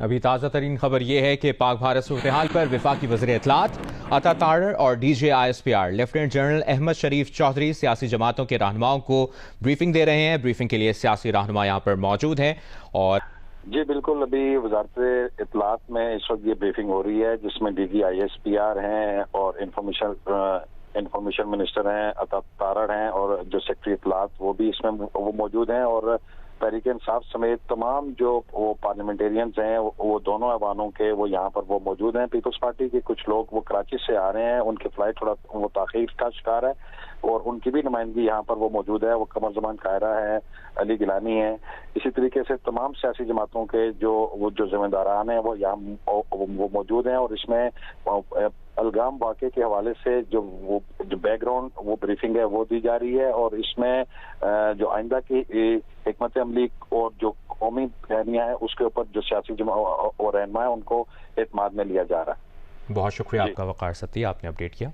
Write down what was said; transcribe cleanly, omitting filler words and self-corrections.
ابھی تازہ ترین خبر یہ ہے کہ پاک بھارت صورتحال پر وفاقی وزیر اطلاعات عطا تارڑ اور D G I S P R lieutenant general Ahmed Sharif Chaudhry سیاسی جماعتوں کے رہنماؤں کو بریفنگ دے رہے ہیں۔ بریفنگ کے لیے سیاسی رہنما یہاں پر موجود ہیں اور جی بالکل، ابھی وزارت اطلاعات میں اس وقت یہ بریفنگ ہو رہی ہے جس میں D G I S P R ہیں اور انفارمیشن منسٹر ہیں عطا تارڑ ہیں اور جو سیکرٹری اطلاعات وہ بھی اس میں وہ موجود ہیں، اور تحریک انصاف سمیت تمام جو وہ پارلیمنٹیرینز ہیں وہ دونوں ایوانوں کے وہ یہاں پر وہ موجود ہیں۔ پیپلز پارٹی کے کچھ لوگ وہ کراچی سے آ رہے ہیں، ان کی فلائٹ تھوڑا وہ تاخیر کا شکار ہے اور ان کی بھی نمائندگی یہاں پر وہ موجود ہے، وہ قمر زمان قاہرہ ہے، علی گیلانی ہے۔ اسی طریقے سے تمام سیاسی جماعتوں کے جو ذمہ داران ہیں وہ یہاں وہ موجود ہیں، اور اس میں الگام واقعے کے حوالے سے جو بیک گراؤنڈ وہ بریفنگ ہے وہ دی جا رہی ہے، اور اس میں جو آئندہ کی حکمت عملی اور جو قومی بیانیہ ہے اس کے اوپر جو سیاسی اور رہنما ہے ان کو اعتماد میں لیا جا رہا ہے۔ بہت شکریہ آپ کا وقار ستی، آپ نے اپڈیٹ کیا۔